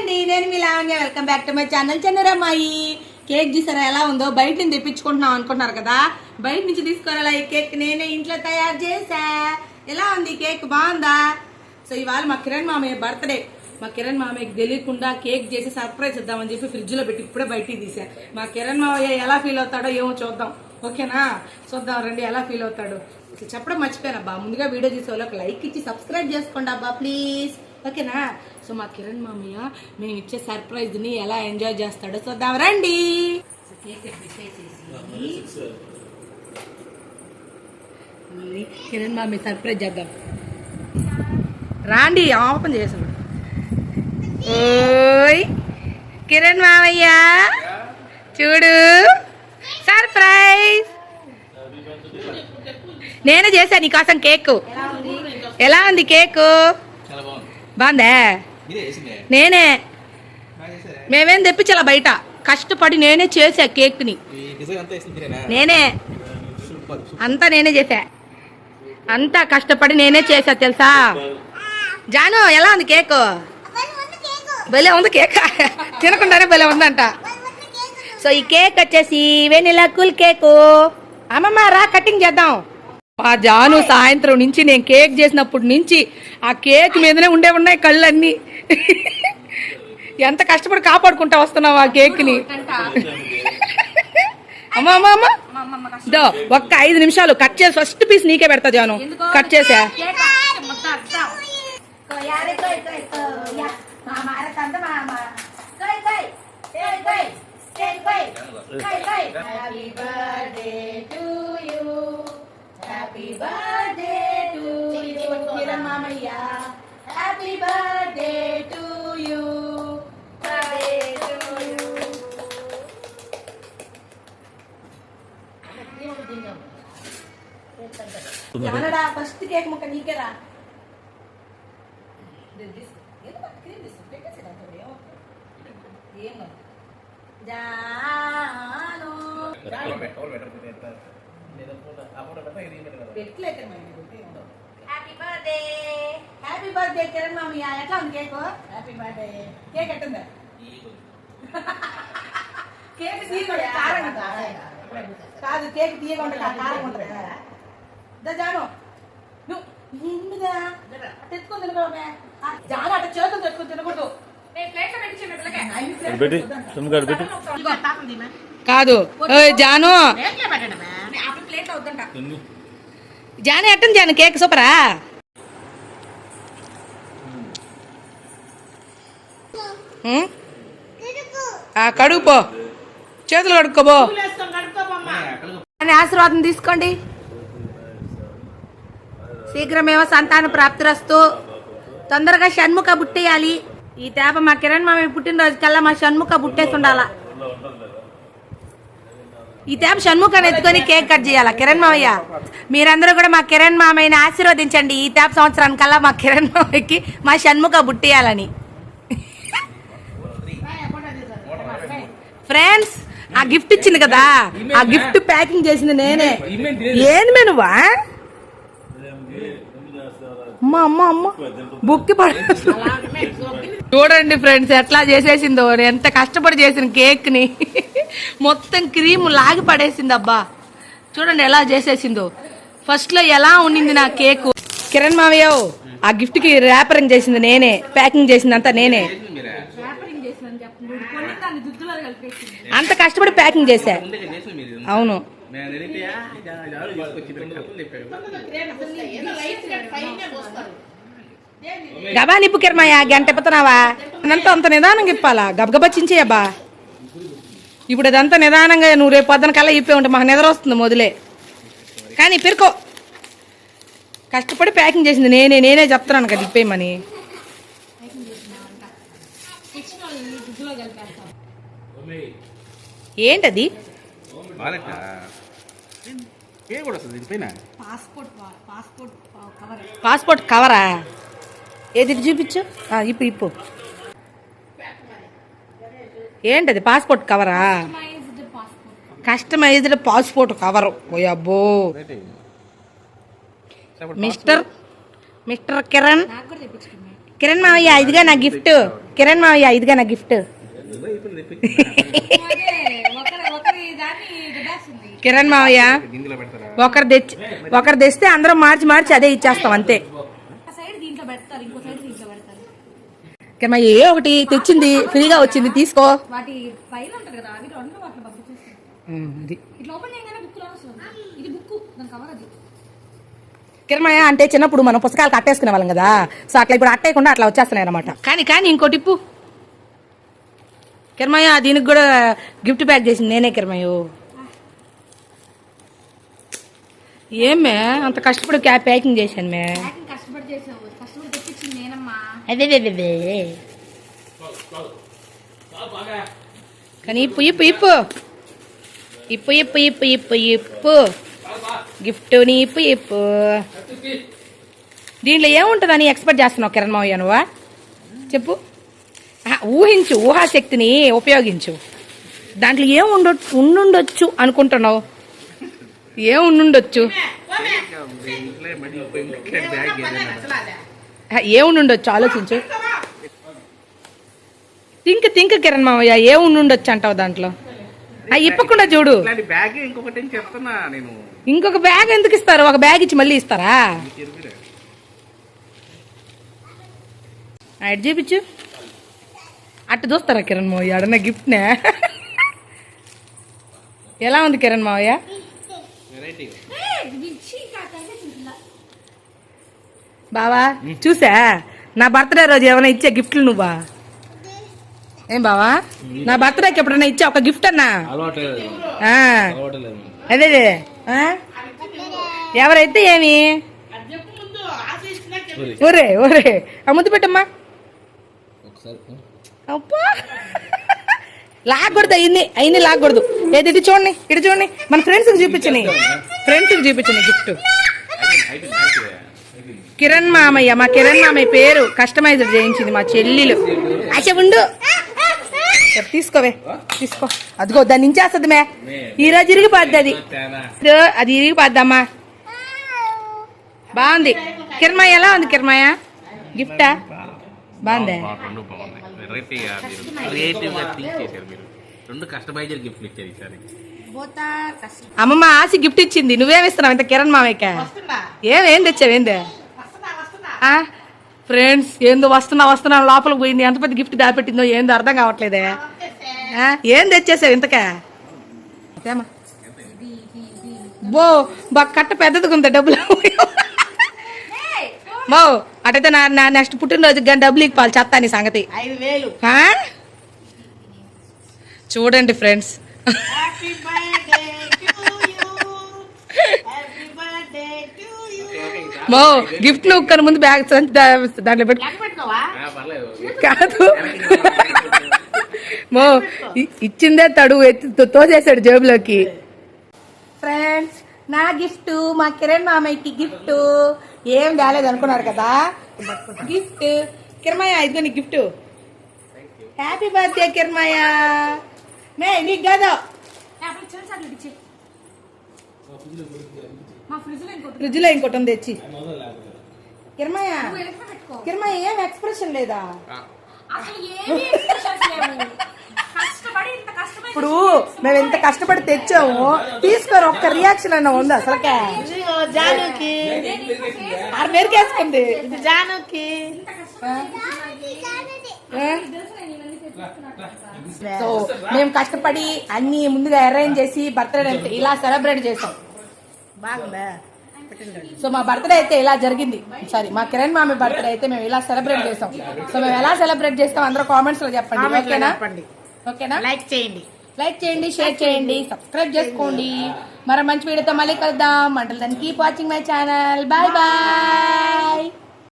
అండి, నేను మీ Lavanya. Welcome back to my channel Chandrammayi. Cake చూసారా ఎలా ఉందో? బయట నుంచి తెప్పించుకుంటున్నాం అనుకుంటున్నారు కదా, బయట నుంచి తీసుకురా. ఈ కేక్ నేనే ఇంట్లో తయారు చేసా. ఎలా ఉంది కేక్? బాగుందా? సో ఇవాళ మా కిరణ్ మామయ్య బర్త్డే. మా కిరణ్ మామయ్యకి తెలియకుండా కేక్ చేసి సర్ప్రైజ్ ఇద్దామని చెప్పి ఫ్రిడ్జ్ లో పెట్టి ఇప్పుడే బయటికి తీసా. మా కిరణ్ మామయ్య ఎలా ఫీల్ అవుతాడో ఏమో చూద్దాం. ఓకేనా? చూద్దాం రండి ఎలా ఫీల్ అవుతాడు. చెప్పడం మర్చిపోయాను అబ్బా, ముందుగా వీడియో చూసే వాళ్ళు ఒక లైక్ ఇచ్చి సబ్స్క్రైబ్ చేసుకోండి అబ్బా ప్లీజ్. ఓకేనా? సో మా కిరణ్ మామయ్య మేము ఇచ్చే సర్ప్రైజ్ ని ఎలా ఎంజాయ్ చేస్తాడో చూద్దాం రండి. కిరణ్ మామయ్య సర్ప్రైజ్ చేద్దాం రాండి. ఓపెన్ చేసాడు. ఓయ్ కిరణ్ మామయ్య చూడు, సర్ప్రైజ్ నేనే చేశా నీకోసం కేక్. ఎలా ఉంది కేకు? బాగుందా? నేనే, మేమేం తెప్పించాలా బయట, కష్టపడి నేనే చేసా కేక్ ని. నేనే అంతా నేనే చేసా, అంతా కష్టపడి నేనే చేసా తెలుసా. జాను ఎలా ఉంది కేకు? భలే ఉంది కేక్, తినకుండానే భలే ఉందంట. సో ఈ కేక్ వచ్చేసి వెనిలా కూల్ కేకు. అమ్మమ్మ రా కటింగ్ చేద్దాం. మా జాను సాయంత్రం నుంచి నేను కేక్ చేసినప్పటి నుంచి ఆ కేక్ మీదనే ఉన్నాయి కళ్ళన్నీ. ఎంత కష్టపడి కాపాడుకుంటా వస్తున్నావు ఆ కేక్ ని. అమ్మ అమ్మ అమ్మ ఒక్క 5 నిమిషాలు కట్ చేసి ఫస్ట్ పీస్ నీకే పెడతా జాను. కట్ చేసా. Happy birthday to you, Kiran Mamaya. Happy birthday to you. Birthday to you. Janada first cake mukka neekera. This edo cream this take it out of here. Jano. Happy birthday Kiran మామయ్య. ఎట్లా ఉంది cake? Happy birthday. Cake ఎట్టుందా? Cake తీయకుండా కారం కాదు, cake తీయకుండా కారం ఉంటుంది. జాను నువ్వు ఎందుగా తెచ్చుకొని తినకూడదు. జాను అట్లా చేతులు తెచ్చుకొని తినకూడదు. కాదు జాను, జాను ఎట్టండి జాను కేక్ సూపరా. కడుగుపో, చేతులు కడుక్కోబో అని ఆశీర్వాదం తీసుకోండి. శీఘ్రమేమో సంతాన ప్రాప్తిరస్తు. తొందరగా షణ్ముఖ బుట్టేయాలి. ఈ తేప మా కిరణ్ మామయ్య పుట్టినరోజు కల్లా మా షణ్ముఖ బుట్టేసి ఉండాల. ఈ తేప షణ్ముఖాన్ని ఎత్తుకొని కేక్ కట్ చేయాలా. కిరణ్ మామయ్య మీరందరూ కూడా మా కిరణ్ మామయ్యని ఆశీర్వదించండి. ఈ తేప సంవత్సరానికల్లా మా కిరణ్ మామయ్యకి మా షణ్ముఖ బుట్టేయాలని. ఫ్రెండ్స్ ఆ గిఫ్ట్ ఇచ్చింది కదా, ఆ గిఫ్ట్ ప్యాకింగ్ చేసింది నేనే. ఏంది మేనువా అమ్మ అమ్మ అమ్మ బుక్కి పడ. చూడండి ఫ్రెండ్స్ ఎట్లా చేసేసిందో. ఎంత కష్టపడి చేసిన కేక్ ని మొత్తం క్రీమ్ లాగి పడేసింది అబ్బా. చూడండి ఎలా చేసేసిందో. ఫస్ట్ లో ఎలా ఉండింది నా కేక్. కిరణ్ మామయ్య ఆ గిఫ్ట్ కి ర్యాపరింగ్ చేసింది నేనే, ప్యాకింగ్ చేసింది అంతా నేనే. అంత కష్టపడి ప్యాకింగ్ చేశా. అవును గబా నిప్పు కిరణమయ్య. గంట ఎప్పుతున్నావా? అదంతా అంత నిదానంగా ఇప్పాలా, గబగబా చించేయబ్బా. ఇప్పుడు అదంతా నిదానంగా నువ్వు రేపు పొద్దున కల్లా ఇప్పే ఉంటే మాకు నిద్ర వస్తుంది మొదలే. కానీ పెరుకో కష్టపడి ప్యాకింగ్ చేసింది నేనే చెప్తున్నాను కదా ఇప్పేయమని. ఏంటది? పాస్పోర్ట్ కవరా? ఏది చూపించు. ఇప్పు ఏంటది? పాస్పోర్ట్ కవరా? Customized passport cover. ఓ అబ్బో. మిస్టర్ కిరణ్ కిరణ్ మావయ్య ఇదిగా నా గిఫ్ట్. కిరణ్ మావయ్య ఇదిగా నా గిఫ్ట్. కిరణ్ మావయ్య ఒకరు తెస్తే అందరం మార్చి మార్చి అదే ఇచ్చేస్తాం అంతే. కిరణ్ ఏ ఒకటి తెచ్చింది ఫ్రీగా వచ్చింది తీసుకో. కిరణమయ్య అంటే చిన్నప్పుడు మనం పుస్తకాలు కట్టేసుకునే వాళ్ళం కదా, సో అట్లా ఇప్పుడు అట్టేయకుండా అట్లా వచ్చేస్తున్నాయి అనమాట. కానీ ఇంకోటి ఇప్పు కిరణమయ్య, దీనికి కూడా గిఫ్ట్ ప్యాక్ చేసింది నేనే కిరణమయ్య. ఏమే అంత కష్టపడి ప్యాకింగ్ చేశాను మే. అదే కానీ ఇప్పు ఇప్పు ఇప్పు ఇప్పు ఇప్పు ఇప్పు ఇప్పు ఇప్పు గిఫ్ట్ నీ ఇప్పు ఇప్పు. దీంట్లో ఏముంటుందని ఎక్స్పెక్ట్ చేస్తున్నావు కిరణ్ మావయ్య నువ్వా? చెప్పు. ఊహించు, ఊహాశక్తిని ఉపయోగించు. దాంట్లో ఏం ఉండుండొచ్చు అనుకుంటున్నావు? ఏం ఉండుండొచ్చు? ఏముండొచ్చు ఆలోచించు. థింక్ కిరణ్ మావయ్య, ఏం ఉండుండొచ్చు అంటావు దాంట్లో? ఇప్పకుండా చూడు. ఇంకొక బ్యాగ్ ఎందుకు ఇస్తారు? ఒక బ్యాగ్ ఇచ్చి మళ్ళీ ఇస్తారా? అటు చూపించు. అట్టు చూస్తారా కిరణ్ మావయ్య? అడన్న గిఫ్ట్నే. ఎలా ఉంది కిరణ్ మావయ్య? బావా చూసా నా బర్త్డే రోజు ఏమైనా ఇచ్చే గిఫ్ట్లు నువ్వా? ఏం బావా నా బర్త్డేకి ఎప్పుడైనా ఇచ్చా ఒక గిఫ్ట్ అన్నా? అదే ఎవరైతే ఏమి ఒరే ఒరే ఆ ముద్దు పెట్టమ్మా. అబ్బా లాగకూడదు, అయింది లాగకూడదు. ఏది ఇటు చూడండి, ఇటు చూడండి. మన ఫ్రెండ్స్కి చూపించని గిఫ్ట్. కిరణ్ మామయ్య, మా కిరణ్ మామయ్య పేరు కస్టమైజర్ చేయించింది మా చెల్లెలు. అచ్చ ఉండు, తీసుకోవే తీసుకో. అదిగో దాన్ని ఇంచేస్తుంది మే. ఈరోజు ఇరిగిపోద్ది అది ఇరిగిపోద్దమ్మా. బాగుంది కిరణ్మయ్య. ఎలా ఉంది కిరణ్మయ్య గిఫ్టా? బాగుందా? అమ్మమ్మ ఆశ గిఫ్ట్ ఇచ్చింది, నువ్వేమిస్తున్నావు ఇంత కిరణ్ మామయ్యక? ఏం తెచ్చావేందే? ఫ్రెండ్స్ ఏందో వస్తున్నా లోపలికి పోయింది. ఎంత పెద్ద గిఫ్ట్ దాపెట్టిందో ఏందో అర్థం కావట్లేదే. ఏం తెచ్చేసావు ఇంతకా? బో కట్ట పెద్దదిగా ఉంది, డబ్బులు బో. అటైతే నా నెక్స్ట్ పుట్టినరోజు కానీ డబ్బులు ఇవ్వాలి చెత్తా నీ సంగతి. 5,000 చూడండి ఫ్రెండ్స్. మో గిఫ్ట్ నువ్వు ముందు బ్యాగ్ దాంట్లో పెట్టు. కాదు మో ఇచ్చిందే తడు తోసేసాడు జేబులోకి. ఫ్రెండ్స్ నా గిఫ్ట్ మా కిరణ్ మామయ్యకి గిఫ్ట్. ఏం కాలేదు అనుకున్నారు కదా, గిఫ్ట్. కిరణమయ్య ఇదిగో నీ గిఫ్ట్. హ్యాపీ బర్త్డే కిరణమయ్య. మే నీకు కాదు, ఫ్రిడ్జ్ లో ఇంకోటి ఉంది తెచ్చి. కిరణమయ్య ఏం ఎక్స్ప్రెషన్ లేదా? ఇప్పుడు మేము ఎంత కష్టపడి తెచ్చాము, తీసుకోరు ఒక్క రియాక్షన్ అన్న ఉంది అసలుకే? జానుకి ఆరు పేరుకి వేసుకుంది జానుకి. సో మేము కష్టపడి అన్ని ముందుగా అరేంజ్ చేసి బర్త్డే ఇలా సెలబ్రేట్ చేసాం. బాగుందా? సో మా బర్త్డే అయితే ఇలా జరిగింది. సారీ మా కిరణ్ మామి బర్త్డే అయితే మేము ఇలా సెలబ్రేట్ చేసాం. సో మేము ఎలా సెలబ్రేట్ చేస్తాం అందరూ కామెంట్స్ లో చెప్పండి. ఓకేనా? లైక్ చేయండి, షేర్ చేయండి, సబ్స్క్రైబ్ చేసుకోండి. మరి మంచి వీడియోతో మళ్ళీ కలుద్దాం. Until then keep watching my channel. Bye bye.